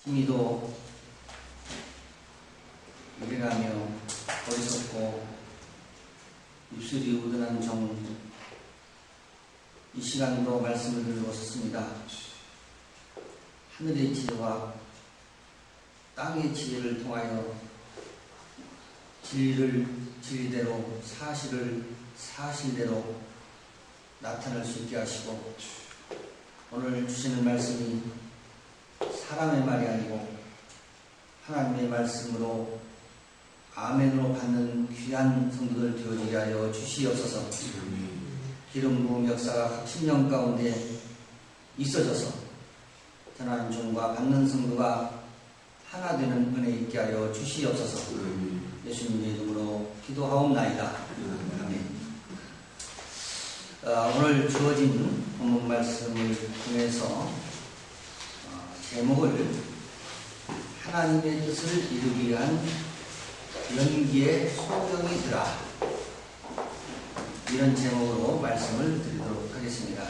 이도 일어나며 어리석고 입술이 우둔한 종, 이 시간으로 말씀을 들고 싶습니다. 하늘의 지혜와 땅의 지혜를 통하여 진리를 진리대로, 사실을 사실대로 나타낼 수 있게 하시고, 오늘 주시는 말씀이 사람의 말이 아니고 하나님의 말씀으로 아멘으로 받는 귀한 성도들 되어지게 하여 주시옵소서. 기름 부음 역사가 각 심령 가운데 있어져서 전하는 종과 받는 성도가 하나 되는 은혜 있게 하여 주시옵소서. 예수님의 이름으로 기도하옵나이다. 아멘. 오늘 주어진 본문 말씀을 통해서 제목을 하나님의 뜻을 이루기 위한 연기의 소경이더라, 이런 제목으로 말씀을 드리도록 하겠습니다.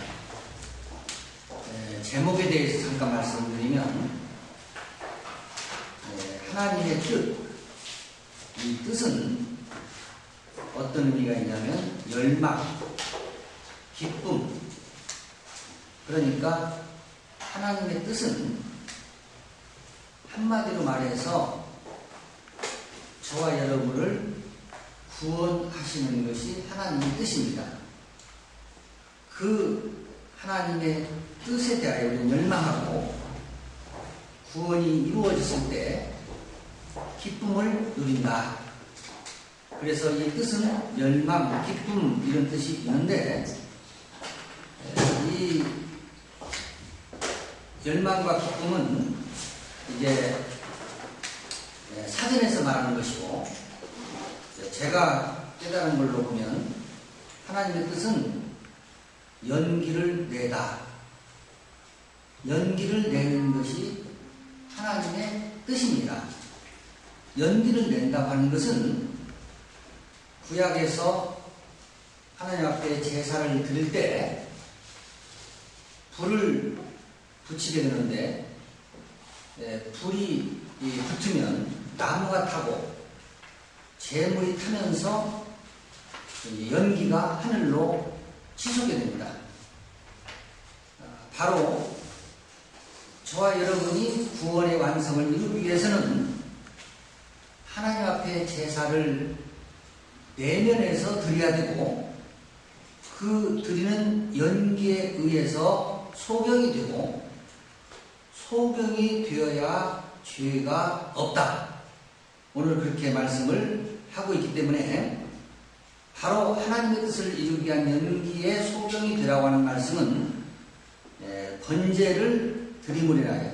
제목에 대해서 잠깐 말씀드리면, 하나님의 뜻, 이 뜻은 어떤 의미가 있냐면 열망, 기쁨. 그러니까 하나님의 뜻은 한마디로 말해서 저와 여러분을 구원하시는 것이 하나님의 뜻입니다. 그 하나님의 뜻에 대하여 우리는 열망하고, 구원이 이루어졌을 때 기쁨을 누린다. 그래서 이 뜻은 열망, 기쁨, 이런 뜻이 있는데, 이 열망과 기쁨은 이제 사전에서 말하는 것이고, 제가 깨달은 걸로 보면 하나님의 뜻은 연기를 내다, 연기를 내는 것이 하나님의 뜻입니다. 연기를 낸다고 하는 것은 구약에서 하나님 앞에 제사를 드릴 때 불을 붙이게 되는데, 불이 붙으면 나무가 타고 재물이 타면서 연기가 하늘로 치솟게 됩니다. 바로 저와 여러분이 구원의 완성을 이루기 위해서는 하나님 앞에 제사를 내면에서 드려야 되고, 그 드리는 연기에 의해서 소경이 되고, 소경이 되어야 죄가 없다. 오늘 그렇게 말씀을 하고 있기 때문에, 바로 하나님의 뜻을 이루기 위한 연기에 소경이 되라고 하는 말씀은 번제를 드림으리라,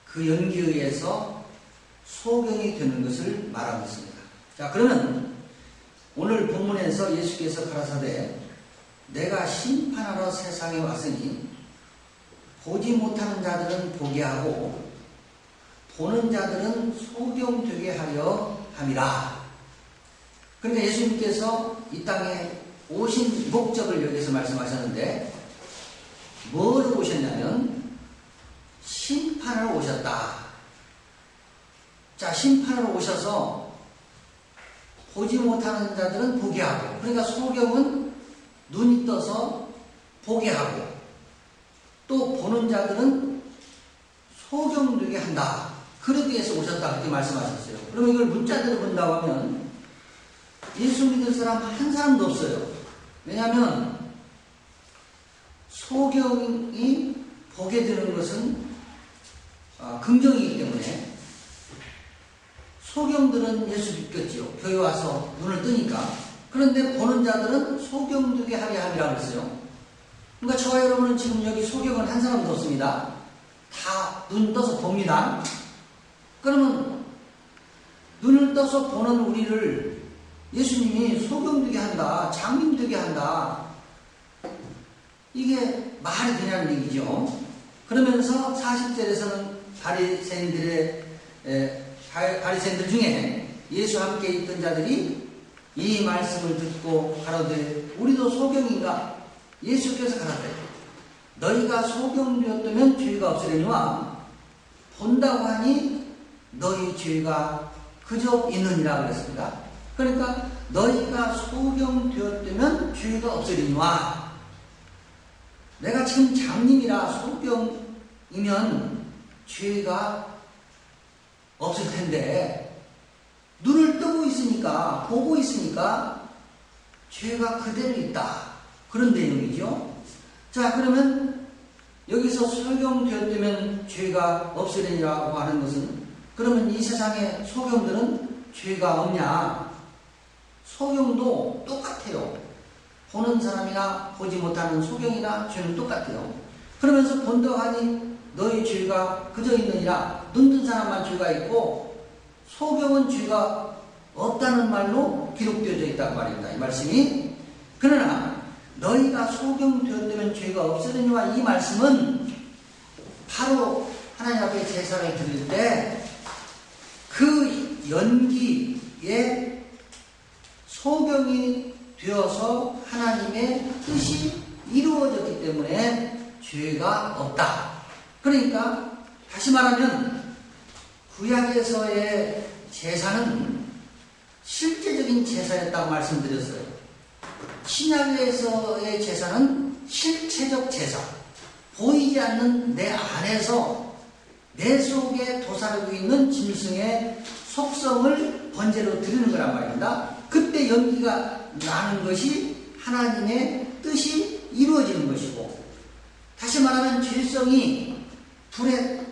그 연기에 의해서 소경이 되는 것을 말하고 있습니다. 자, 그러면 오늘 본문에서 예수께서 가라사대 내가 심판하러 세상에 왔으니 보지 못하는 자들은 보게 하고 보는 자들은 소경되게 하려 함이라. 그런데 예수님께서 이 땅에 오신 목적을 여기서 말씀하셨는데, 뭐로 오셨냐면 심판하러 오셨다. 자, 심판하러 오셔서 보지 못하는 자들은 보게 하고, 그러니까 소경은 눈이 떠서 보게 하고, 또 보는 자들은 소경되게 한다. 그러기 위해서 오셨다, 그렇게 말씀하셨어요. 그러면 이걸 문자대로 본다고 하면 예수 믿을 사람 한 사람도 없어요. 왜냐하면 소경이 보게 되는 것은 긍정이기 때문에, 소경들은 예수 믿겠지요. 교회 와서 눈을 뜨니까. 그런데 보는 자들은 소경되게 하려 함이라고 했어요. 그러니까 저와 여러분은 지금 여기 소경은 한 사람도 없습니다. 다 눈 떠서 봅니다. 그러면 눈을 떠서 보는 우리를 예수님이 소경되게 한다, 장님되게 한다, 이게 말이 되냐는 얘기죠. 그러면서 40절에서는 바리새인들 중에 예수와 함께 있던 자들이 이 말씀을 듣고 가로되 우리도 소경인가? 예수께서 가라되 너희가 소경되었다면 죄가 없으려니와 본다고 하니 너희 죄가 그저 있느니라 그랬습니다. 그러니까 너희가 소경되었다면 죄가 없으리니와, 내가 지금 장님이라 소경이면 죄가 없을 텐데 눈을 뜨고 있으니까, 보고 있으니까 죄가 그대로 있다, 그런 내용이죠. 자, 그러면 여기서 소경되었다면 죄가 없으리라고 하는 것은, 그러면 이 세상의 소경들은 죄가 없냐? 소경도 똑같아요. 보는 사람이나 보지 못하는 소경이나 죄는 똑같아요. 그러면서 본덕하니 너희 죄가 그저 있느니라, 눈 뜬 사람만 죄가 있고 소경은 죄가 없다는 말로 기록되어져 있단 말입니다, 이 말씀이. 그러나 너희가 소경되었다면 죄가 없으리니와, 이 말씀은 바로 하나님 앞에 제사를 드릴 때 그 연기에 소경이 되어서 하나님의 뜻이 이루어졌기 때문에 죄가 없다. 그러니까 다시 말하면 구약에서의 제사는 실제적인 제사였다고 말씀드렸어요. 신약에서의 제사는 실체적 제사, 보이지 않는 내 안에서 내 속에 도사리고 있는 짐승의 속성을 번제로 드리는 거란 말입니다. 그때 연기가 나는 것이 하나님의 뜻이 이루어지는 것이고, 다시 말하면 죄성이 불에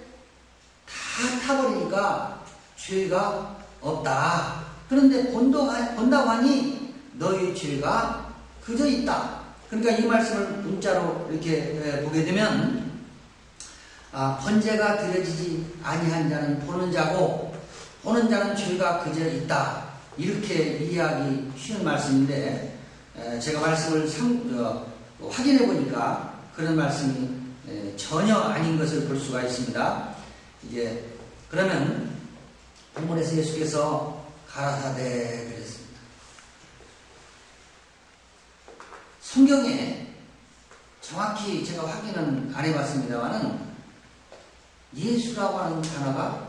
다 타버리니까 죄가 없다. 그런데 본다고 하니 너희 죄가 그저 있다. 그러니까 이 말씀을 문자로 이렇게 보게 되면, 번제가 드려지지 아니한 자는 보는 자고 보는 자는 죄가 그저 있다, 이렇게 이해하기 쉬운 말씀인데, 제가 말씀을 확인해 보니까 그런 말씀이 전혀 아닌 것을 볼 수가 있습니다. 이제 그러면 본문에서 예수께서 가라사대 그랬습니다. 성경에 정확히 제가 확인은 안 해봤습니다만은 예수라고 하는 단어가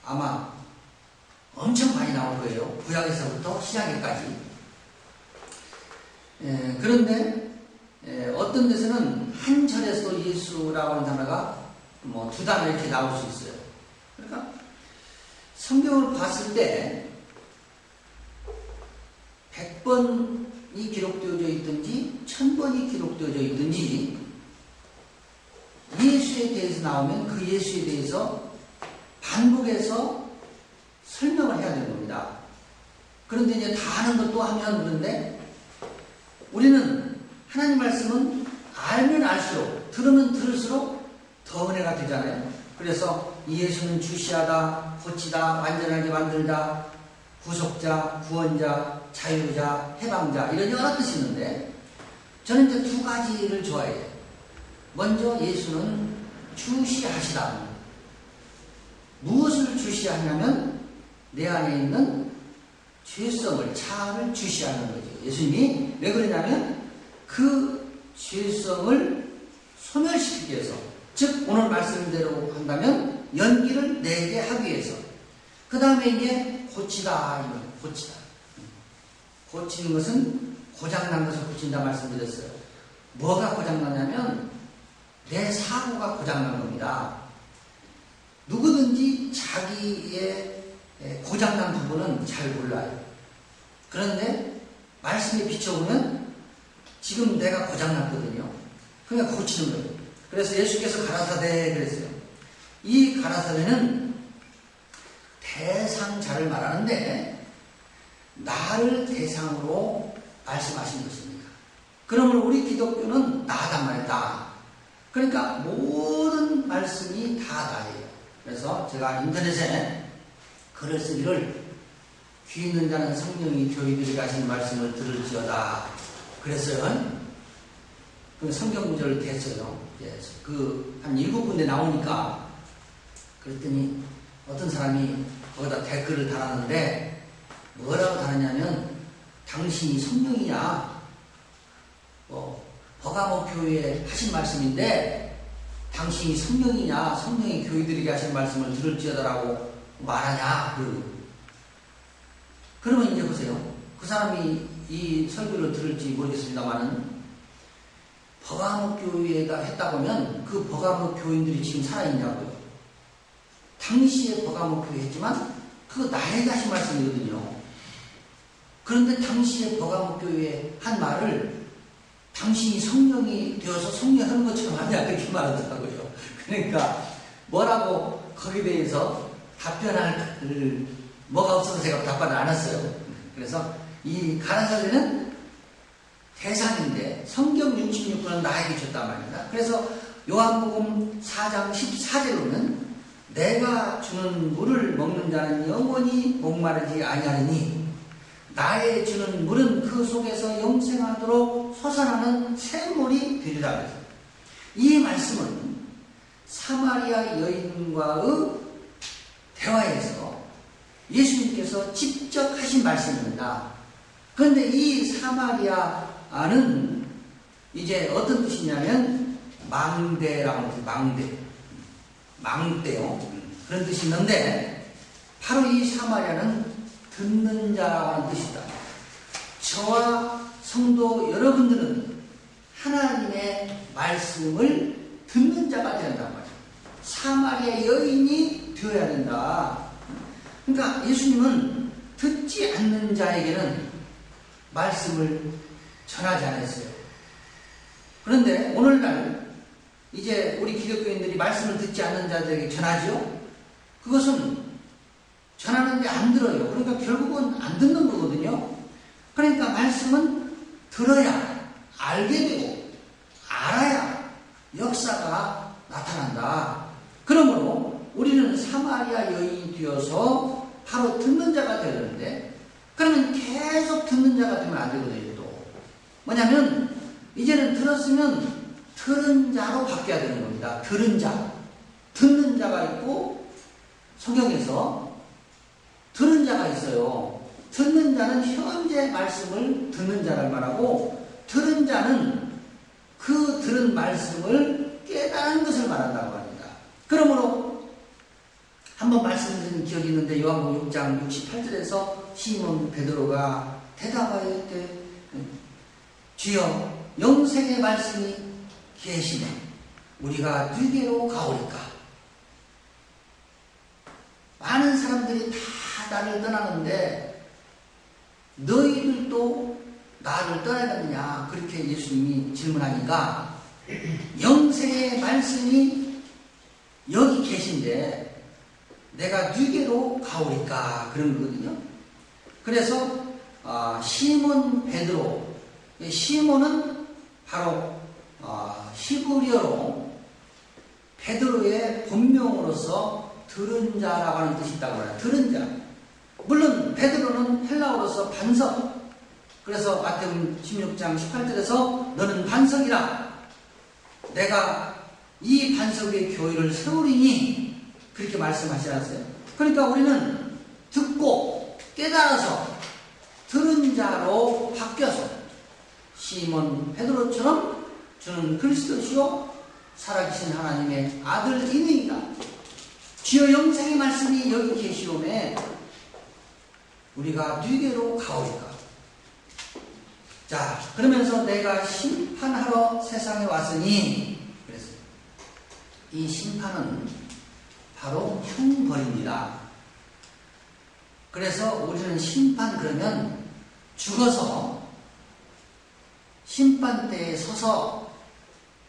아마 엄청 많이 나올 거예요. 구약에서부터 신약에까지. 그런데 어떤 데서는 한 절에서도 예수라고 하는 단어가 뭐 두 단어 이렇게 나올 수 있어요. 그러니까 성경을 봤을 때 100번이 기록되어져 있든지 1000번이 기록되어져 있든지 예수에 대해서 나오면 그 예수에 대해서 반복해서 설명을 해야 되는 겁니다. 그런데 이제 다 아는 것도 하면 그런데 우리는 하나님 말씀은 알면 알수록, 들으면 들을수록 더 은혜가 되잖아요. 그래서 이 예수는 주시하다, 고치다, 완전하게 만들다, 구속자, 구원자, 자유자, 해방자, 이런 여러 뜻이 있는데 저는 이제 두 가지를 좋아해요. 먼저 예수는 주시하시다. 무엇을 주시하냐면 내 안에 있는 죄성을, 차를 주시하는 거죠. 예수님이 왜 그러냐면 그 죄성을 소멸시키기 위해서, 즉 오늘 말씀대로 한다면 연기를 내게 하기 위해서. 그 다음에 이제 고치다, 고치다. 고치는 것은 고장난 것을 고친다 말씀드렸어요. 뭐가 고장나냐면 내 사고가 고장난 겁니다. 누구든지 자기의 고장난 부분은 잘 몰라요. 그런데 말씀에 비춰보면 지금 내가 고장났거든요. 그러니까 고치는 거예요. 그래서 예수께서 가라사대 그랬어요. 이 가라사대는 대상자를 말하는데 나를 대상으로 말씀하신 것입니다. 그러면 우리 기독교는 나단 말이에요. 나. 그러니까 모든 말씀이 다 나예요. 그래서 제가 인터넷에 글을 쓰기를 귀 있는 자는 성령이 교회들이 가신 말씀을 들을지어다 그랬어요. 그 성경 구절을 댔어요. 한 7군데 나오니까 그랬더니 어떤 사람이 거기다 댓글을 달았는데 뭐라고 달았냐면 당신이 성령이냐, 버가모 교회에 하신 말씀인데 당신이 성령이냐, 성령이 교회들에게 하신 말씀을 들을지어다라고 말하냐. 그러면 이제 보세요. 그 사람이 이 설교를 들을지 모르겠습니다만은 버가모 교회에다 했다 보면 그 버가모 교인들이 지금 살아있냐고요. 당시에 버가모 교회 했지만 그거 나에게 하신 말씀이거든요. 그런데 당시에 버가모 교회에 한 말을 당신이 성령이 되어서 성령하는 것처럼 하냐 그렇게 말하더라고요. 그러니까 뭐라고 거기에 대해서 답변할 뭐가 없어서 제가 답변을 안 했어요. 그래서 이 가나설례는 대상인데 성경 66권은 나에게 줬단 말입니다. 그래서 요한복음 4장 14절로는 내가 주는 물을 먹는 자는 영원히 목마르지 아니하리니 나의 주는 물은 그 속에서 영생하도록 솟아나는 샘물이 되리라. 그래서 이 말씀은 사마리아 여인과의 대화에서 예수님께서 직접 하신 말씀입니다. 그런데 이 사마리아는 이제 어떤 뜻이냐면 망대라고 합니다. 망대요. 그런 뜻이 있는데 바로 이 사마리아는 듣는 자라고 하는 뜻이다. 저와 성도 여러분들은 하나님의 말씀을 듣는 자가 되야 된단 말이에요. 사마리아 여인이 되어야 된다. 그러니까 예수님은 듣지 않는 자에게는 말씀을 전하지 않았어요. 그런데 오늘날 이제 우리 기독교인들이 말씀을 듣지 않는 자들에게 전하죠. 그것은 전하는데 안 들어요. 그러니까 결국은 안 듣는 거거든요. 그러니까 말씀은 들어야 알게 되고 알아야 역사가 나타난다. 그러므로 우리는 사마리아 여인이 되어서 바로 듣는 자가 되는데 그러면 계속 듣는 자가 되면 안 되거든요. 또 뭐냐면 이제는 들었으면 들은 자로 바뀌어야 되는 겁니다. 들은 자, 듣는 자가 있고 성경에서 들은 자가 있어요. 듣는 자는 현재 말씀을 듣는 자를 말하고 들은 자는 그 들은 말씀을 깨달은 것을 말한다고 합니다. 그러므로 한번 말씀드린 기억이 있는데 요한복음 6장 68절에서 시몬 베드로가 대답하여 이르되 주여 영생의 말씀이 계시네 우리가 누게로 가오리까. 많은 사람들이 다 나를 떠나는데 너희들도 나를 떠나겠느냐 그렇게 예수님이 질문하니까 영생의 말씀이 여기 계신데 내가 누게로 가오리까 그런 거거든요. 그래서 시몬 베드로, 시몬은 바로 히브리어로 베드로의 본명으로서 들은 자라고 하는 뜻이 있다고 해요. 들은 자. 물론 베드로는 헬라어로서 반석. 그래서 마태복음 16장 18절에서 너는 반석이라 내가 이 반석 위에 교회를 세우리니 그렇게 말씀하시지 않았어요? 그러니까 우리는 듣고 깨달아서 들은 자로 바뀌어서 시몬 베드로처럼 주는 그리스도시요 살아계신 하나님의 아들이니이다. 주여 영생의 말씀이 여기 계시오매 우리가 누게로 가오리까. 자, 그러면서 내가 심판하러 세상에 왔으니 그래서 이 심판은 바로 형벌입니다. 그래서 우리는 심판 그러면 죽어서 심판대에 서서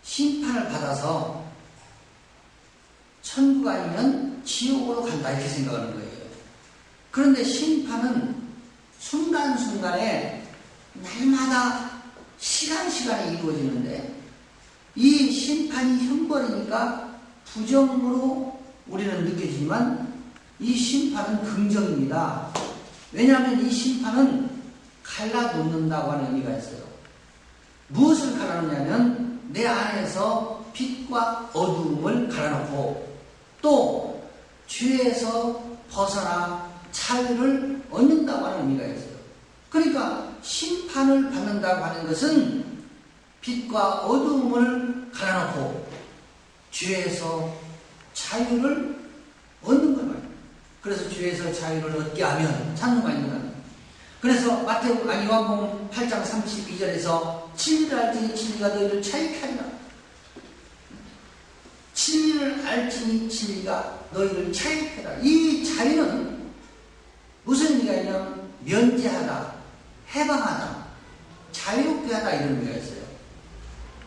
심판을 받아서 천국 아니면 지옥으로 간다 이렇게 생각하는 거예요. 그런데 심판은 순간순간에 날마다 시간에 이루어지는데 이 심판이 형벌이니까 부정으로 우리는 느껴지지만 이 심판은 긍정입니다. 왜냐하면 이 심판은 갈라놓는다고 하는 의미가 있어요. 무엇을 갈라놓냐면 내 안에서 빛과 어두움을 갈라놓고 또 죄에서 벗어나 자유를 얻는다고 하는 의미가 있어요. 그러니까 심판을 받는다고 하는 것은 빛과 어두움을 갈라놓고 죄에서 자유를 얻는 거예요. 그래서 죄에서 자유를 얻게 하면 찾는 거 아닙니까? 그래서 요한복음 8장 32절에서 진리를 알지니 진리가 너희를 자유케 하리라. 진리를 알지니 진리가 너희를 자유케 하리라. 이 자유는 무슨 의미가 있냐면 면제하다, 해방하다, 자유롭게 하다 이런 의미가 있어요.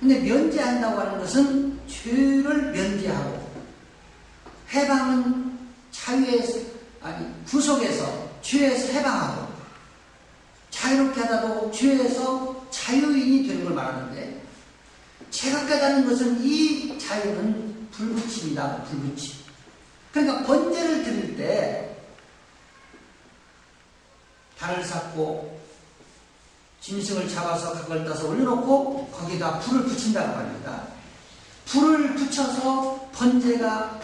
근데 면제한다고 하는 것은 죄를 면제하고, 해방은 구속에서 죄에서 해방하고, 자유롭게 하다도 죄에서 자유인이 되는 걸 말하는데, 제가 깨닫는 것은 이 자유는 불붙입니다. 불붙임. 그러니까 번제를 드릴 때 단을 쌓고 짐승을 잡아서 그걸 따서 올려놓고 거기다 불을 붙인다고 합니다. 불을 붙여서 번제가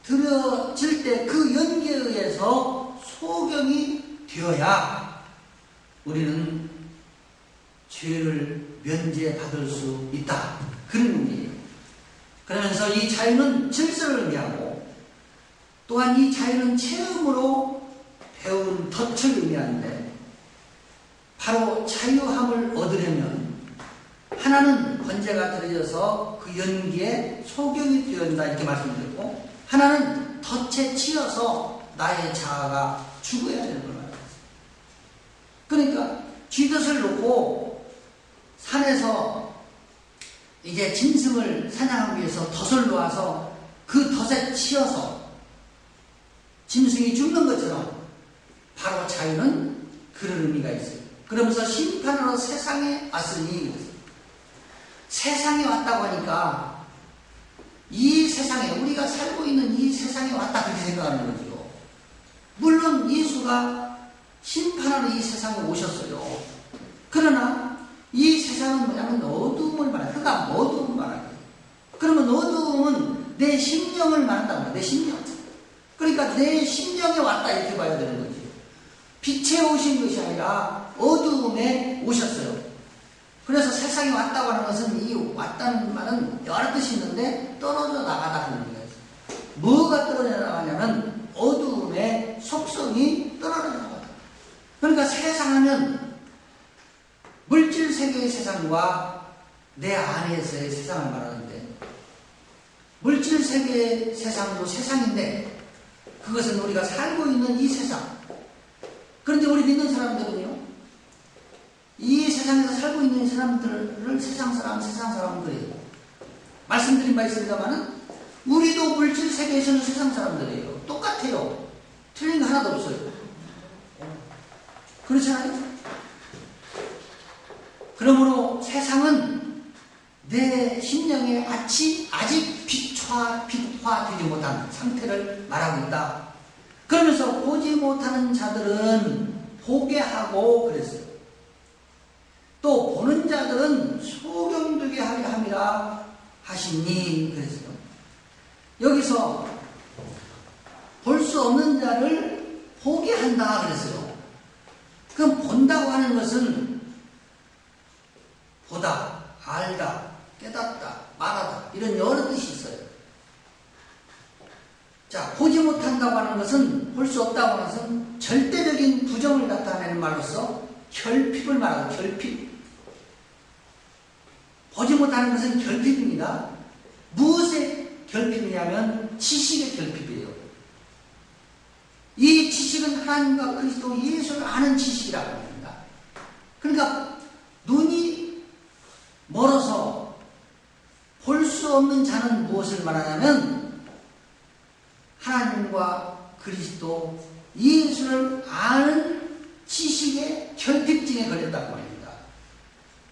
드려질 때 그 연기에 의해서 소경이 되어야 우리는 죄를 면제받을 수 있다. 그런 의미예요. 그러면서 이 자유는 질서를 의미하고, 또한 이 자유는 체험으로 배운 덫을 의미하는데, 바로 자유함을 얻으려면 하나는 번제가 드려져서 그 연기에 소경이 되어야 한다 이렇게 말씀드렸고, 하나는 덫에 치여서 나의 자아가 죽어야 되는 걸 말합니다. 그러니까 쥐덫을 놓고 산에서 이제 짐승을 사냥하기 위해서 덫을 놓아서 그 덫에 치여서 짐승이 죽는 것처럼 바로 자유는 그런 의미가 있어요. 그러면서 심판으로 세상에 왔으니, 세상에 왔다고 하니까 이 세상에, 우리가 살고 있는 이 세상에 왔다 그렇게 생각하는 거죠. 물론 예수가 심판하러 이 세상에 오셨어요. 그러나 이 세상은 뭐냐면 어두움을 말해요. 흑암, 어두움을 말해요. 그러면 어두움은 내 심령을 말한다는 거예요. 내 심령. 그러니까 내 심령에 왔다 이렇게 봐야 되는 거지. 빛에 오신 것이 아니라 어두움에 오셨어요. 그래서 세상에 왔다고 하는 것은, 이 왔다는 말은 여러 뜻이 있는데 떨어져 나가다 하는 거예요. 뭐가 떨어져 나가냐면 어두움의 속성이 떨어져 나가다. 그러니까 세상하면 물질 세계의 세상과 내 안에서의 세상을 말하는데, 물질 세계의 세상도 세상인데 그것은 우리가 살고 있는 이 세상. 그런데 우리 믿는 사람들은요, 이 세상에서 살고 있는 사람들을 세상 사람들이에요. 말씀드린 바 있습니다만은 우리도 물질 세계에서는 세상 사람들이에요. 똑같아요. 틀린 거 하나도 없어요. 그렇잖아요? 그러므로 세상은 내 심령에 아직 빛화되지 못한 상태를 말하고 있다. 그러면서 보지 못하는 자들은 보게 하고 그랬어요. 또 보는 자들은 소경되게 하려 함이라 하시니 그랬어요. 여기서 볼 수 없는 자를 보게 한다 그랬어요. 그럼 본다고 하는 것은 보다, 알다, 깨닫다, 말하다 이런 여러 뜻이 있어요. 자, 보지 못한다고 하는 것은, 볼 수 없다고 하는 것은 절대적인 부정을 나타내는 말로서 결핍을 말하고, 결핍. 보지 못하는 것은 결핍입니다. 무엇의 결핍이냐면 지식의 결핍이에요. 이 지식은 하나님과 그리스도 예수를 아는 지식이라고 합니다. 그러니까 눈이 멀어서 볼 수 없는 자는 무엇을 말하냐면 하나님과 그리스도 예수를 아는 지식의 결핍증에 걸렸다고 합니다.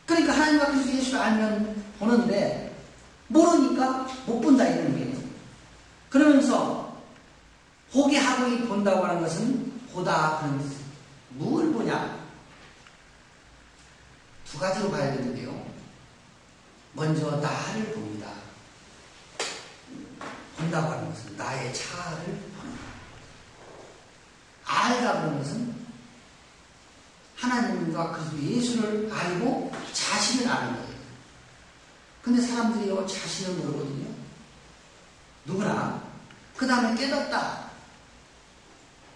그러니까 하나님과 그리스도 예수를 알면 보는데 모르니까 못 본다 이런 거예요. 그러면서 보게 하고 본다고 하는 것은 보다 그런 뜻이에요. 뭘 보냐? 두 가지로 봐야 되는데요. 먼저 나를 봅니다. 본다고 하는 것은 나의 자아를 보는 거예요. 알다고 하는 것은 하나님과 그리스도 예수를 알고 자신을 아는 거예요. 근데 사람들이요, 자신을 모르거든요. 누구나. 그 다음에 깨닫다.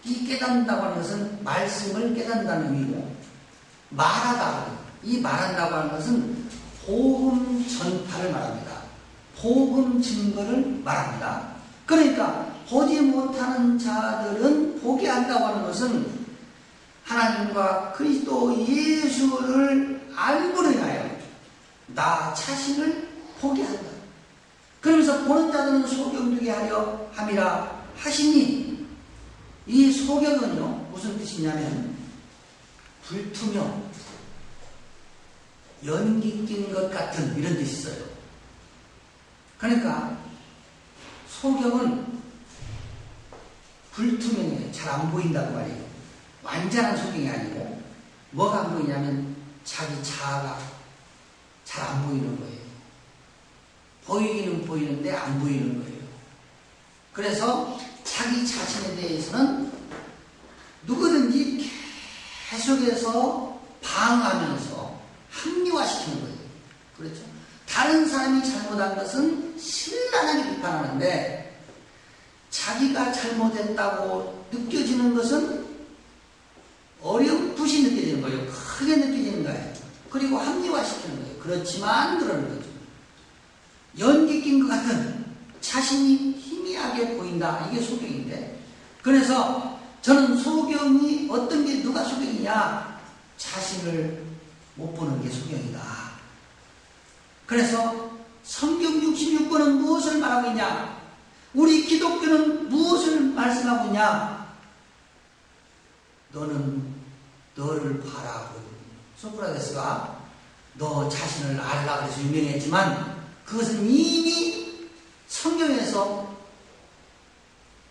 이 깨닫는다고 하는 것은 말씀을 깨닫는다는 의미고, 말하다. 이 말한다고 하는 것은 복음 전파를 말합니다. 복음 증거를 말합니다. 그러니까 보지 못하는 자들은 보게 한다고 하는 것은 하나님과 그리스도 예수를 알고로 인하여 나 자신을 보게 한다. 그러면서 보는 자들은 소경되게 하려 함이라 하시니, 이 소경은요 무슨 뜻이냐면 불투명, 연기 낀 것 같은 이런 뜻이 있어요. 그러니까 소경은 불투명해요. 잘 안 보인다고 말이에요. 완전한 소경이 아니고 뭐가 안 보이냐면 자기 자아가 잘 안 보이는 거예요. 보이기는 보이는데 안 보이는 거예요. 그래서 자기 자신에 대해서는 누구든지 계속해서 방어하면서 합리화시키는 거예요. 그렇죠? 다른 사람이 잘못한 것은 신랄하게 비판하는데 자기가 잘못했다고 느껴지는 것은 어렴풋이 느껴지는 거예요. 크게 느껴지는 거예요. 그리고 합리화시키는 거예요. 그렇지만 그러는 거죠. 연기 낀 것 같은 자신이 희미하게 보인다. 이게 소경인데, 그래서 저는 소경이 어떤 게 누가 소경이냐? 자신을 못 보는 게 소경이다. 그래서 성경 66권은 무엇을 말하고 있냐? 우리 기독교는 무엇을 말씀하고 있냐? 너는 너를 봐라고. 소크라테스가 너 자신을 알라 그래서 유명했지만 그것은 이미 성경에서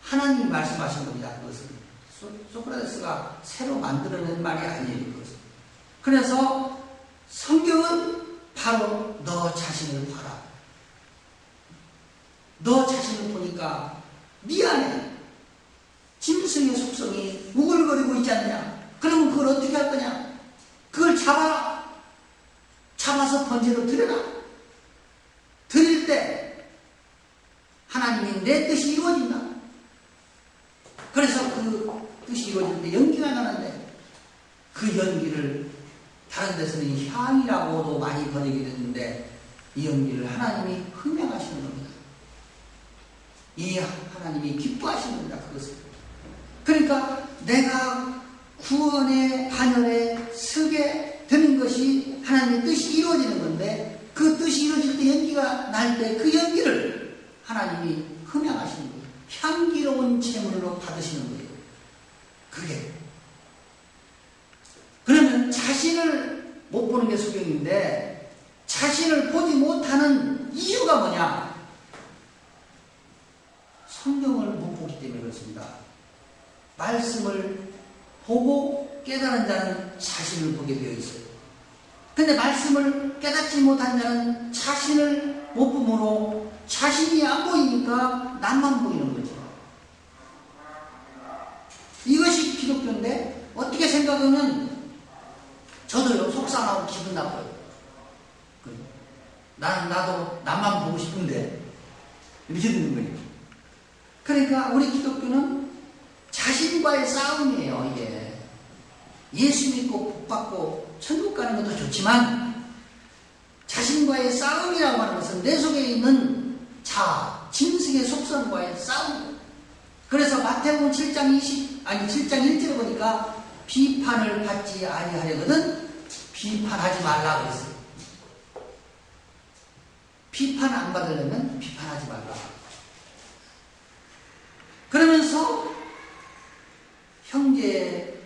하나님이 말씀하신 겁니다. 그것은 소크라테스가 새로 만들어낸 말이 아니에요. 그것은. 그래서 성경은 바로 너 자신을 봐라. 너 자신을 보니까 미안해. 짐승의 속성이 우글거리고 있지 않냐? 그러면 그걸 어떻게 할 거냐? 그걸 잡아라. 잡아서 번제로 드려라. 드릴 때 하나님이 내 뜻이 이루어진다. 그래서 그 뜻이 이루어질 때 연기가 나는데 그 연기를 다른 데서는 향이라고도 많이 번역이 됐는데 이 연기를 하나님이 흠양하시는 겁니다. 이 하나님이 기뻐하시는 겁니다. 그것을. 그러니까 내가 구원의 반열에 서게 되는 것이 하나님의 뜻이 이루어지는 건데 그 뜻이 이루어질 때 연기가 날 때 그 연기를 하나님이 흠양하시는 거예요. 향기로운 제물로 받으시는 거예요. 그게. 그러면 자신을 못 보는 게 소경인데 자신을 보지 못하는 이유가 뭐냐? 성경을 못 보기 때문에 그렇습니다. 말씀을 보고 깨달은 자는 자신을 보게 되어 있어요. 근데 말씀을 깨닫지 못한 자는 자신을 못 보므로 자신이 안 보이니까 남만 보이는 거죠. 이것이 기독교인데 어떻게 생각하면 저도요 속상하고 기분 나빠요. 나도 남만 보고 싶은데 이렇게 되는 거예요. 그러니까 우리 기독교는 자신과의 싸움이에요. 이게 예수 믿고 복 받고 천국 가는 것도 좋지만 자신과의 싸움이라고 하는 것은 내 속에 있는 자아, 짐승의 속성과의 싸움. 그래서 마태복음 7장 1절에 보니까 비판을 받지 아니하려거든 비판하지 말라 그랬어요. 비판 안 받으려면 비판하지 말라. 그러면서 형제의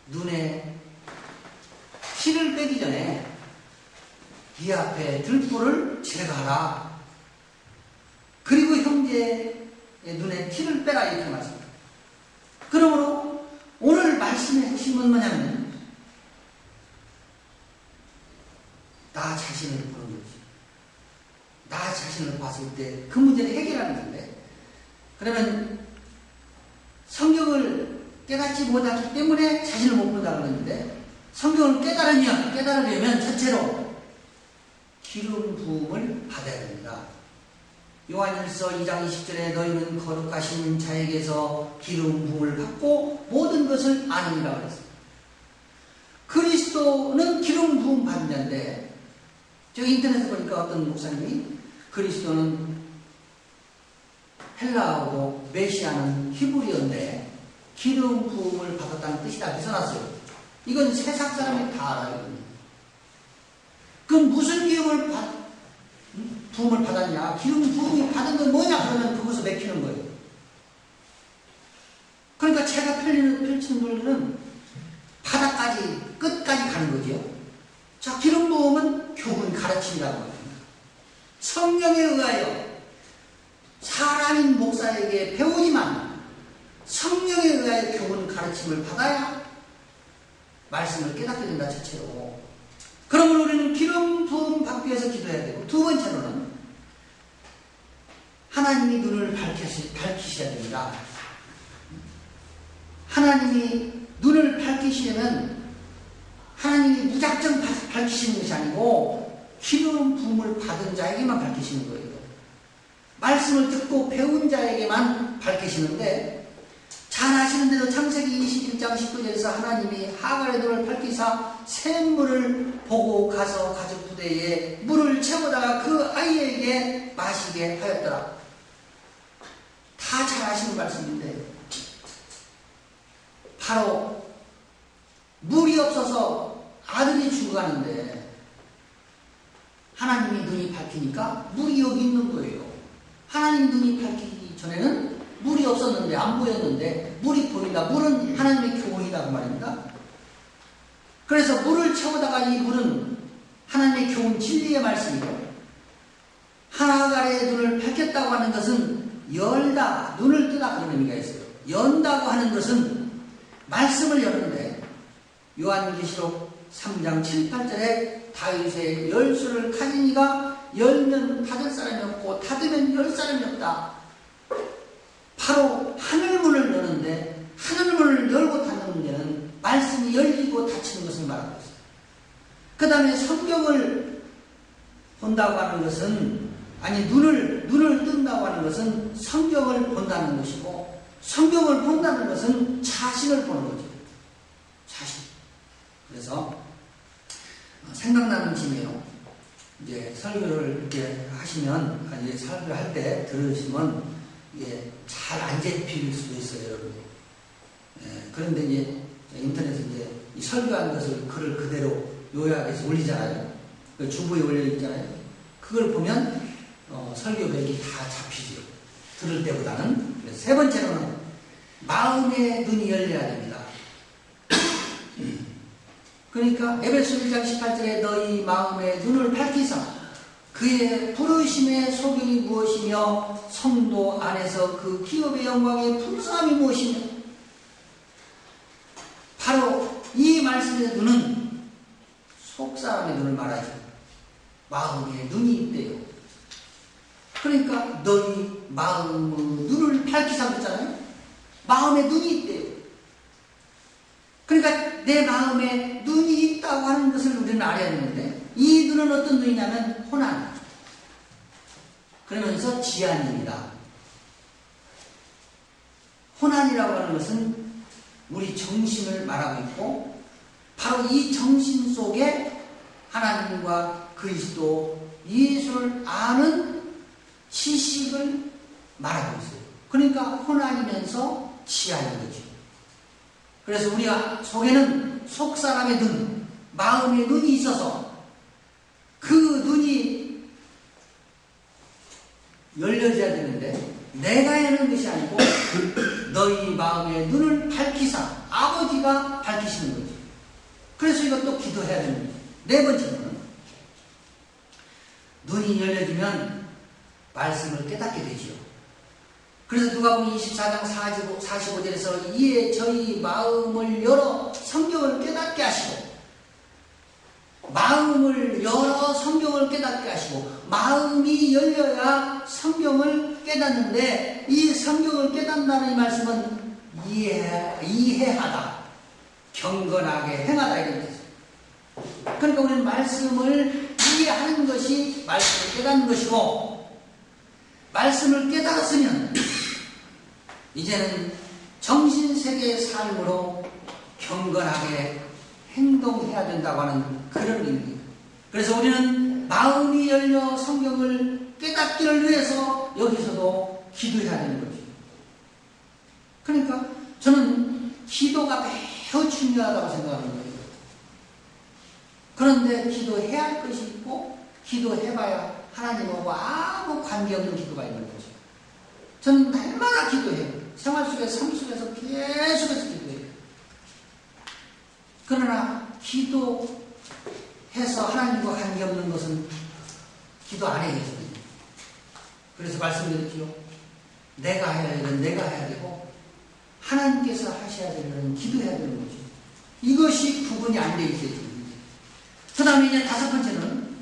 눈에 피를 빼기 전에 이 앞에 들불을 제거하라. 그리고 형제의 눈에 티를 빼라 이렇게 말씀합니다. 그러므로 오늘 말씀의 핵심은 뭐냐면 나 자신을 보는 거지. 나 자신을 봤을 때 그 문제를 해결하는 건데 그러면 성경을 깨닫지 못하기 때문에 자신을 못 본다고 그러는데 성경을 깨달으려면 첫째로 기름 부음을 받아야 됩니다. 요한일서 2장 20절에 너희는 거룩하신 자에게서 기름 부음을 받고 모든 것을 아느니라 그랬어요. 그리스도는 기름 부음 받는 자인데, 저 인터넷에 보니까 어떤 목사님이 그리스도는 헬라어고 메시아는 히브리어인데 기름 부음을 받았다는 뜻이다 이렇게 써놨어요. 이건 세상 사람이 다 알아요. 그럼 무슨 부음을 받았냐? 기름 부음이 받은 건 뭐냐? 그러면 그것을 맥히는 거예요. 그러니까 제가 펼치는 논리는 바닥까지 끝까지 가는 거죠. 자, 기름 부음은 교훈 가르침이라고 합니다. 성령에 의하여 사람인 목사에게 배우지만 성령에 의하여 교훈 가르침을 받아야 말씀을 깨닫게 된다 자체로. 그러므로 우리는 기름 부음 받기 위해서 기도해야 되고, 두 번째로는 하나님이 눈을 밝히셔야 됩니다. 하나님이 눈을 밝히시려면 하나님이 무작정 밝히시는 것이 아니고 기름 부음을 받은 자에게만 밝히시는 거예요. 말씀을 듣고 배운 자에게만 밝히시는데, 잘 아시는 대로 창세기 21장 19절에서 하나님이 하갈의 눈을 밝히사 샘물을 보고 가서 가죽 부대에 물을 채우다가 그 아이에게 마시게 하였더라. 다 잘 아시는 말씀인데, 바로 물이 없어서 아들이 죽어가는데 하나님이 눈이 밝히니까 물이 여기 있는 거예요. 하나님 눈이 밝히기 전에는 물이 없었는데, 안 보였는데 물이 보인다. 물은 하나님의 교훈이라고 말입니다. 그래서 물을 채우다가 이 물은 하나님의 교훈 진리의 말씀이고, 하갈의 눈을 밝혔다고 하는 것은 열다, 눈을 뜨다 그런 의미가 있어요. 연다고 하는 것은 말씀을 여는데, 요한계시록 3장 7, 8절에 다윗의 열쇠를 가진 이가 열면 닫을 사람이 없고 닫으면 열 사람이 없다. 바로 하늘문을 여는데, 하늘문을 열고 닫는 문제는 말씀이 열리고 닫히는 것을 말하고 있어요. 그 다음에 성경을 본다고 하는 것은, 아니 눈을 뜬다고 하는 것은 성경을 본다는 것이고, 성경을 본다는 것은 자신을 보는 거죠. 자신. 그래서 생각나는 짐이에요. 이제 설교를 이렇게 하시면, 이제 설교를 할 때 들으시면 이게 잘 안 잡힐 수도 있어요, 여러분. 그런데 이제 인터넷에 이제 이 설교한 것을 글을 그대로 요약해서 올리잖아요. 그 주부에 올려 있잖아요. 그걸 보면 설교 맥이 다 잡히죠. 들을 때보다는. 세 번째로는 마음의 눈이 열려야 됩니다. 그러니까 에베소 1장 18절에 너희 마음의 눈을 밝히사 그의 부르심의 소경이 무엇이며 성도 안에서 그 기업의 영광의 풍성함이 무엇이며, 바로 이 말씀의 눈은 속사람의 눈을 말하죠. 마음의 눈이 있대요. 그러니까 너희 마음의 눈을 밝히사 그랬잖아요. 마음의 눈이 있대요. 그러니까 내 마음에 눈이 있다고 하는 것을 우리는 알아야 되는데, 이 눈은 어떤 눈이냐면 혼안, 그러면서 지안입니다. 혼안이라고 하는 것은 우리 정신을 말하고 있고, 바로 이 정신 속에 하나님과 그리스도 예수를 아는 지식을 말하고 있어요. 그러니까 혼안이면서 지안인 거죠. 그래서 우리가 속에는 속사람의 눈, 마음의 눈이 있어서 그 눈이 열려져야 되는데, 내가 여는 것이 아니고 너희 마음의 눈을 밝히사 아버지가 밝히시는 거죠. 그래서 이것도 기도해야 되는 거죠. 네 번째는 눈이 열려지면 말씀을 깨닫게 되지요. 그래서 누가복음 24장 45절에서 이에 저희 마음을 열어 성경을 깨닫게 하시고, 마음을 열어 성경을 깨닫게 하시고, 마음이 열려야 성경을 깨닫는데, 이 성경을 깨닫는다는 이 말씀은 이해하다, 경건하게 행하다 이런 뜻이에요. 그러니까 우리는 말씀을 이해하는 것이 말씀을 깨닫는 것이고, 말씀을 깨달았으면 이제는 정신세계의 삶으로 경건하게 행동해야 된다고 하는 그런 의미입니다. 그래서 우리는 마음이 열려 성경을 깨닫기를 위해서 여기서도 기도해야 되는 거죠. 그러니까 저는 기도가 매우 중요하다고 생각하는 거예요. 그런데 기도해야 할 것이 있고 기도해봐야 하나님하고 아무 관계없는 기도가 있는 거죠. 저는 날마다 기도해요. 생활 속에서, 삶 속에서 계속해서 기도해요. 그러나 기도해서 하나님과 관계없는 것은 기도 안 해요. 그래서 말씀드렸죠. 내가 해야 되는 내가 해야 되고 하나님께서 하셔야 되는 기도해야 되는 거죠. 이것이 구분이 안 돼 있어요. 그 다음에 이제 다섯 번째는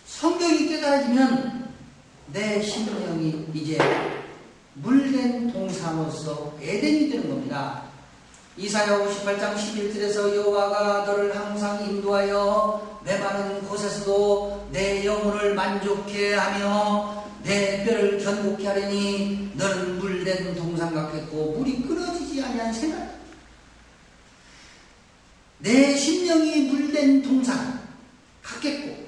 성경이 깨달아지면 내 심령이 이제 물된 동산으로서 에덴이 되는 겁니다. 이사야 58장 11절에서 여호와가 너를 항상 인도하여 메마른 곳에서도 내 영혼을 만족해 하며 내 뼈를 견고케 하리니 너는 물된 동산 같겠고 물이 끊어지지 아니한 생각. 내 심령이 물된 동산 같겠고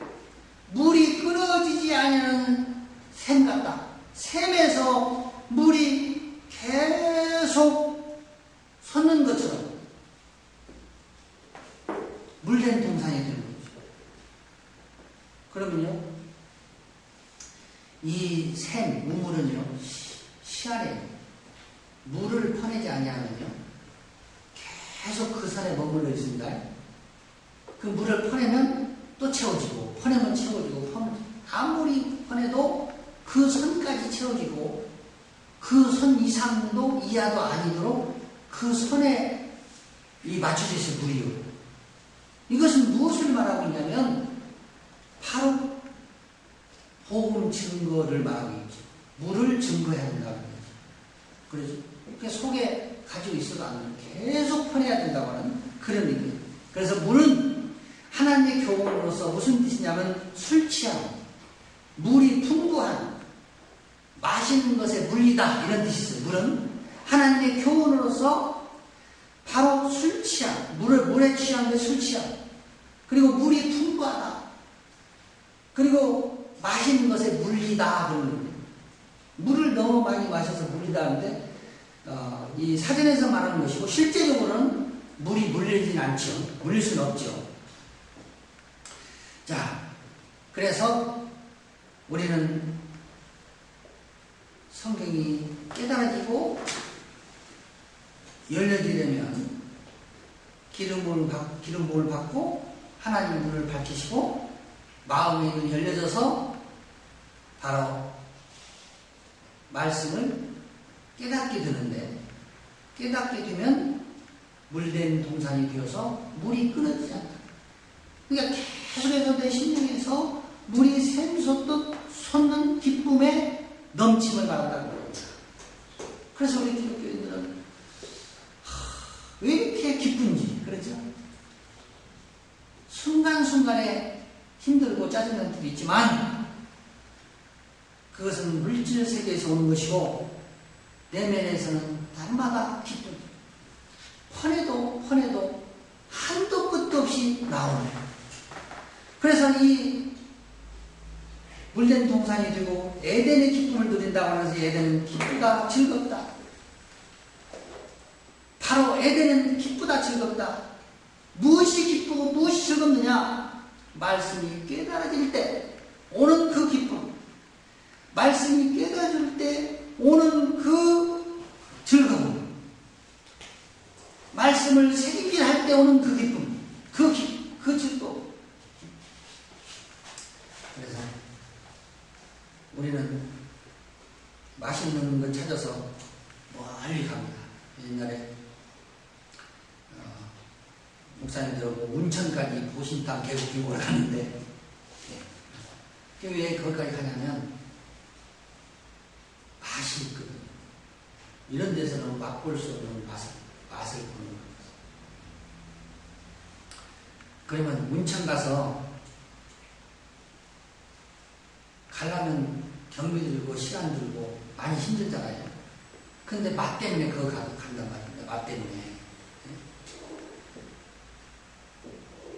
물이 끊어지지 아니하는 샘 같다. 샘에서 물이 계속 솟는 것처럼 물된 동산이 되는 거죠. 그러면요, 이 샘, 우물은요, 시안에 물을 퍼내지 아니하면요, 계속 그 산에 머물러 있습니다. 그 물을 퍼내면 또 채워지고, 퍼내면 채워지고, 아무리 퍼내도 그 선까지 채워지고, 그 선 이상도 이하도 아니도록 그 선에 맞춰져 있어요, 물이요. 이것은 무엇을 말하고 있냐면, 바로 복음 증거를 말하고 있죠. 물을 증거해야 된다고 하죠. 그래서 이렇게 속에 가지고 있어도 안 돼요. 계속 퍼내야 된다고 하는 그런 의미예요. 그래서 물은 하나님의 교훈으로서 무슨 뜻이냐면 술 취함, 물이 풍부한, 마시는 것에 물리다 이런 뜻이 있어요. 물은 하나님의 교훈으로서 바로 술 취함, 물에 취한 게 술 취함, 그리고 물이 풍부하다, 그리고 마시는 것에 물리다 그런 거예요. 물을 너무 많이 마셔서 물리다 하는데 이 사전에서 말하는 것이고 실제적으로는 물이 물리진 않죠. 물릴 수는 없죠. 자, 그래서 우리는 성경이 깨달아지고 열려지려면 기름 부음을 받고 하나님의 눈을 밝히시고 마음의 눈이 열려져서 바로 말씀을 깨닫게 되는데, 깨닫게 되면 물된 동산이 되어서 물이 끊어지지 않다. 그러니까 계속해서 내 심령에서 물이 샘솟듯 솟는 기쁨에 넘침을 받았다는 거예요. 그래서 우리 기독교인들은 왜 이렇게 기쁜지, 그렇죠? 순간순간에 힘들고 짜증나는 일이 있지만 그것은 물질 세계에서 오는 것이고 내면에서는 날마다 기쁨, 퍼내도 한도 끝도 없이 나오는 거예요. 그래서 이 물된 동산이 되고 에덴의 기쁨을 누린다고 하면서 에덴은 기쁘다, 즐겁다. 바로 에덴은 기쁘다, 즐겁다. 무엇이 기쁘고 무엇이 즐겁느냐? 말씀이 깨달아질 때 오는 그 기쁨, 말씀이 깨달아질 때 오는 그 즐거움, 말씀을 새기긴 할 때 오는 그 기쁨, 그 즐거움. 그래서 우리는 맛있는 걸 찾아서 멀리 갑니다. 옛날에 목사님들하고 운천까지 보신탕 계곡 가는데 왜 거기까지 가냐면 맛이 있거든요. 이런 데서는 맛볼 수 없는 맛을 보는 거예요. 그러면 운천 가서 가려면 경비 들고 시간 들고 많이 힘들잖아요. 근데 맛 때문에 그거 간단 말입니다. 맛 때문에.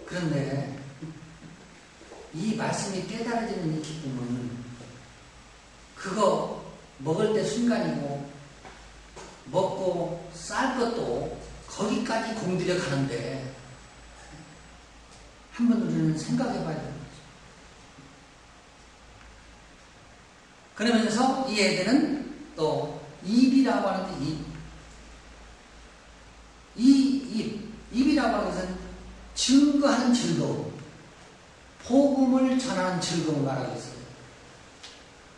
그런데 이 말씀이 깨달아지는 이 기쁨은 그거 먹을 때 순간이고 먹고 쌀 것도 거기까지 공들여 가는데 한번 우리는 생각해 봐야 되는 거죠. 그러면서 이 애들은 또 입이라고 하는데 입이라고 하는 것은 증거하는 즐거움, 복음을 전하는 즐거움을 말하고 있어요.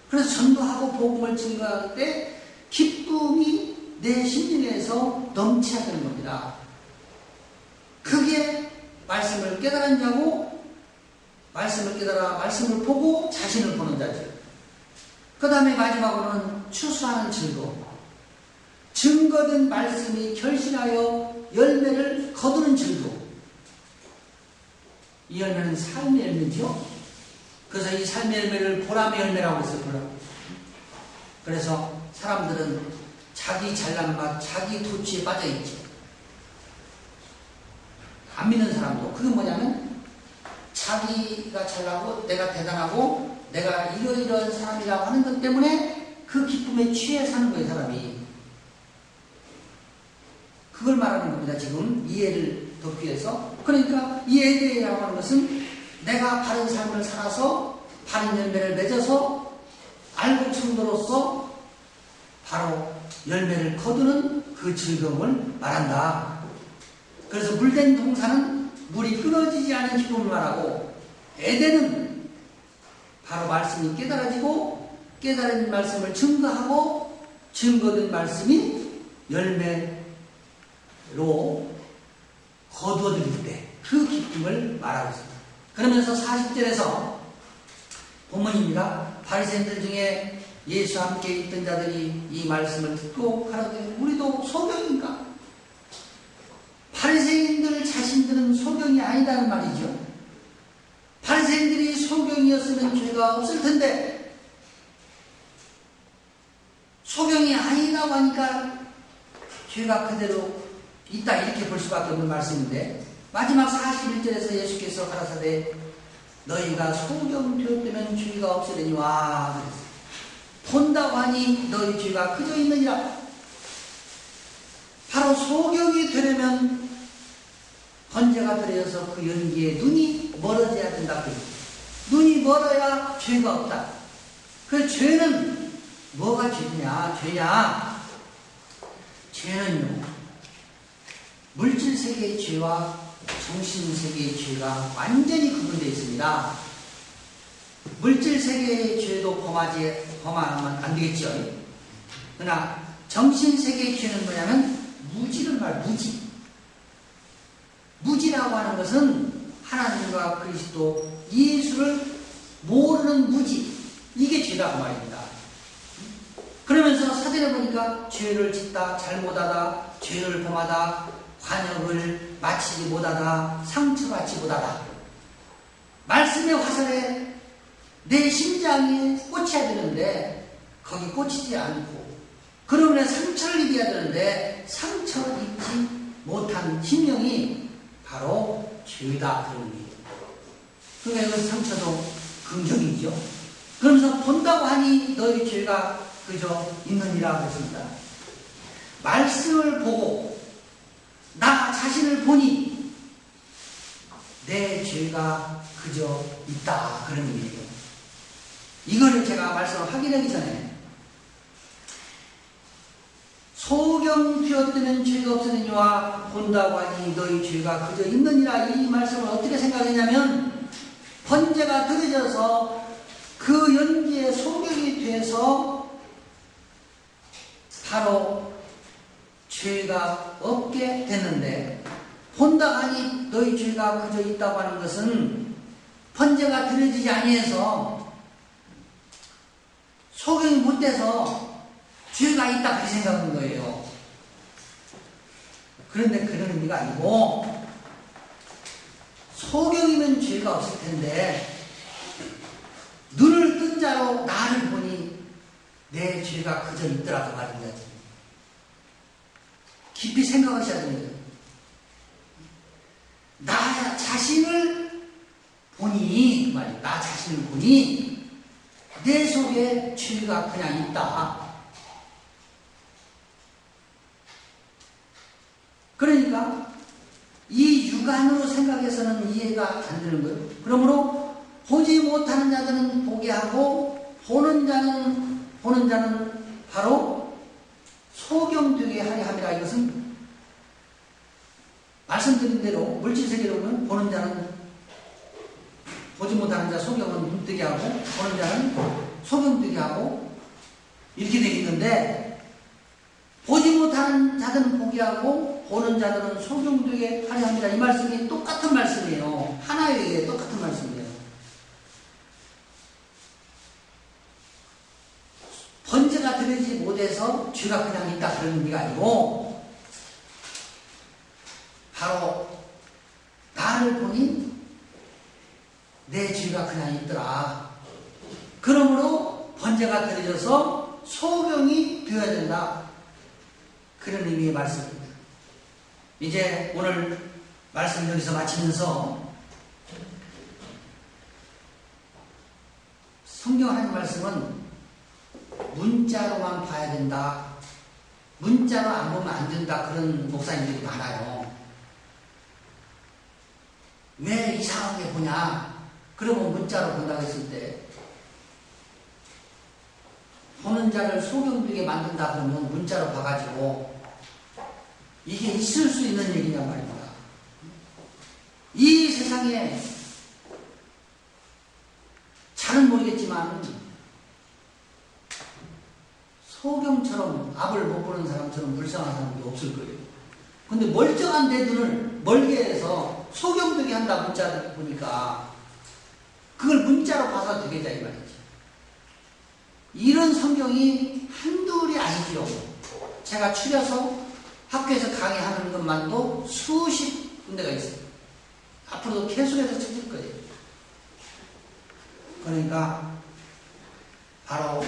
그래서 전도하고 복음을 증거할 때 기쁨이 내 심령에서 넘쳐야 되는 겁니다. 그게 말씀을 깨달은 자고, 말씀을 깨달아 말씀을 보고 자신을 보는 자죠. 그 다음에 마지막으로는 추수하는 즐거움. 증거된 말씀이 결실하여 열매를 거두는 즐거움. 이 열매는 삶의 열매죠. 그래서 이 삶의 열매를 보람의 열매라고 했어요. 보람. 그래서 사람들은 자기 잘난 맛, 자기 도취에 빠져있죠. 안 믿는 사람도. 그게 뭐냐면 자기가 잘나고 내가 대단하고 내가 이러이러한 사람이라고 하는 것 때문에 그 기쁨에 취해 사는 거예요. 사람이. 그걸 말하는 겁니다. 지금 이해를 돕기 위해서. 그러니까 이해라고 하는 것은 내가 바른 삶을 살아서 바른 열매를 맺어서 알곡 성도로서 바로 열매를 거두는 그 즐거움을 말한다. 그래서 물된 동산은 물이 끊어지지 않은 기쁨을 말하고, 에덴은 바로 말씀이 깨달아지고 깨달은 말씀을 증거하고 증거된 말씀이 열매로 거두어들일 때 그 기쁨을 말하고 있습니다. 그러면서 40절에서 본문입니다. 바리새인들 중에 예수와 함께 있던 자들이 이 말씀을 듣고 가라되 우리도 소경인가? 바리새인들 자신들은 소경이 아니다는 말이죠. 바리새인들이 소경이었으면 죄가 없을 텐데 소경이 아니라고 하니까 죄가 그대로 있다 이렇게 볼 수밖에 없는 말씀인데, 마지막 41절에서 예수께서 가라사대 너희가 소경되었다면 죄가 없으려니와 본다고 하니 너희 죄가 그저 있느니라. 바로 소경이 되려면 번제가 드려서 그 연기에 눈이 멀어져야 된다. 눈이 멀어야 죄가 없다. 그 죄는 뭐가 죄냐? 죄는요, 물질세계의 죄와 정신세계의 죄가 완전히 구분되어 있습니다. 물질세계의 죄도 범하면 안 되겠죠. 그러나 정신세계의 죄는 뭐냐면 무지를 무지. 무지라고 하는 것은 하나님과 그리스도 예수를 모르는 무지. 이게 죄라고 말입니다. 그러면서 사전에 보니까 죄를 짓다, 잘못하다, 죄를 범하다, 관역을 마치지 못하다, 상처받지 못하다. 말씀의 화살에 내 심장이 꽂혀야 되는데 거기 꽂히지 않고, 그러면 상처를 입어야 되는데 상처를 입지 못한 심령이 바로 죄다 그런 거예요. 그러니까 그 상처도 긍정이죠. 그러면서 본다고 하니 너희 죄가 그저 있느니라 그랬습니다. 말씀을 보고 나 자신을 보니 내 죄가 그저 있다 그런 의미예요. 이거를 제가 말씀을 확인하기 전에 소경되었다면 죄가 없으니와 본다고 하니 너희 죄가 그저 있느니라, 이 말씀을 어떻게 생각했냐면 번제가 드려져서 그 연기에 소경이 돼서 바로 죄가 없게 됐는데, 본다 하니 너희 죄가 그저 있다고 하는 것은 번제가 드려지지 아니해서 소경이 못 돼서 죄가 있다 그렇게 생각한 거예요. 그런데 그런 의미가 아니고, 소경이면 죄가 없을 텐데 눈을 뜬 자로 나를 보니 내 죄가 그저 있더라 그 말입니다. 깊이 생각하셔야 됩니다. 나 자신을 보니 그 말이에요. 나 자신을 보니 내 속에 죄가 그냥 있다. 그러니까 이 육안으로 생각해서는 이해가 안 되는 거예요. 그러므로 보지 못하는 자들은 보게 하고 보는 자는 바로 소경되게 하려 함이라. 이것은 말씀드린 대로 물질세계로 보면 보는 자는 보지 못하는 자 소경은 눈뜨게 하고 보는 자는 소경되게 하고 이렇게 되어 있는데, 보지 못하는 자들은 보게 하고 보는 자들은 소경되게 하려 합니다. 이 말씀이 똑같은 말씀이에요. 하나의 똑같은 말씀이에요. 번제가 드리지 못해서 죄가 그냥 있다 그런 의미가 아니고, 바로 나를 보니 내 죄가 그냥 있더라. 그러므로 번제가 드려져서 소경이 되어야 된다. 그런 의미의 말씀입니다. 이제 오늘 말씀 여기서 마치면서 성경 하는 말씀은 문자로만 봐야 된다. 문자로 안 보면 안 된다. 그런 목사님들이 많아요. 왜 이상하게 보냐? 그러면 문자로 본다고 했을 때 보는 자를 소경되게 만든다 그러면 문자로 봐가지고 이게 있을 수 있는 얘기냔 말입니다. 이 세상에 잘은 모르겠지만 소경처럼 앞을 못 보는 사람처럼 불쌍한 사람이 없을 거예요. 근데 멀쩡한 내 눈을 멀게 해서 소경되게 한다 문자를 보니까 그걸 문자로 봐서 되겠다 이 말이지. 이런 성경이 한둘이 아니지요. 제가 추려서 학교에서 강의하는 것만도 수십 군데가 있어요. 앞으로도 계속해서 찾을 거예요. 그러니까 바로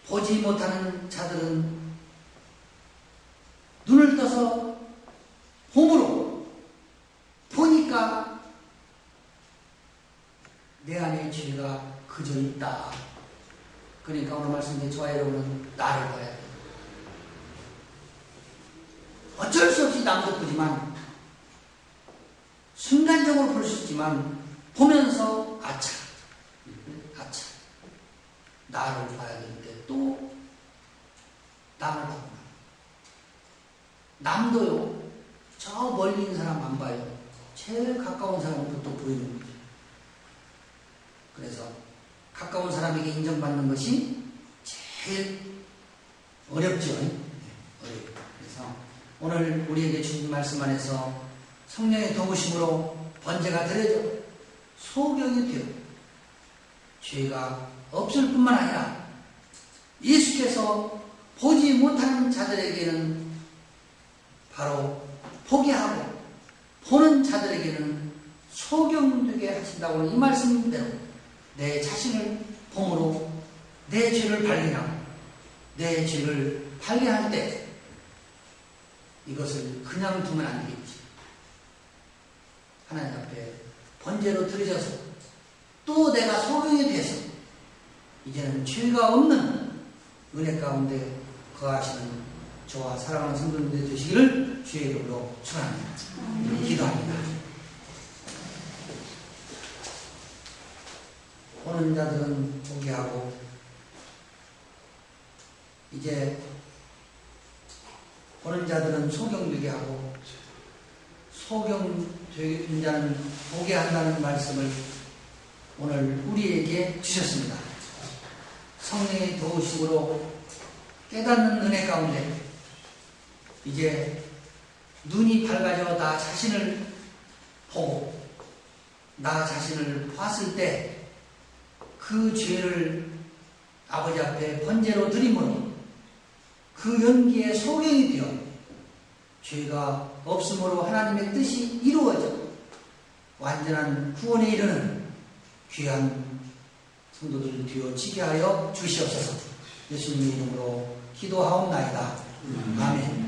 보지 못하는 자들은 눈을 떠서 봄으로 보니까 내 안에 죄가 그저 있다. 그러니까 오늘 말씀드린 저와 여러분은 나를 봐야 돼요. 어쩔 수 없이 남도 보지만 순간적으로 볼 수 있지만 보면서 아차 나를 봐야 되는데 또 남을 봤구나. 남도요 저 멀리 있는 사람 안 봐요. 제일 가까운 사람부터 보이는 거죠. 그래서 가까운 사람에게 인정받는 것이 제일 어렵죠. 어려워요. 그래서 오늘 우리에게 주신 말씀 안에서 성령의 도우심으로 번제가 드려져 소경이 되어 죄가 없을 뿐만 아니라 예수께서 보지 못하는 자들에게는 바로 보게 하고 보는 자들에게는 소경되게 하신다고 하는 이 말씀대로 내 자신을 봄으로 내 죄를 발견하고 내 죄를 발견할 때 이것을 그냥 두면 안 되겠지. 하나님 앞에 번제로 드려져서 또 내가 소경이 돼서 이제는 죄가 없는 은혜 가운데 거하시는 저와 사랑하는 성도님들 되시기를 주의 이름으로 축원합니다. 기도합니다. 보는 자들은 보게 하고 이제 보는 자들은 소경되게 하고 소경된 자는 보게 한다는 말씀을 오늘 우리에게 주셨습니다. 성령의 도우심으로 깨닫는 은혜 가운데 이제 눈이 밝아져 나 자신을 보고 나 자신을 봤을 때 그 죄를 아버지 앞에 번제로 드림으로 그 연기에 소경이 되어 죄가 없으므로 하나님의 뜻이 이루어져 완전한 구원에 이르는 귀한 성도들을 뒤어지게 하여 주시옵소서. 예수님의 이름으로 기도하옵나이다. 아멘.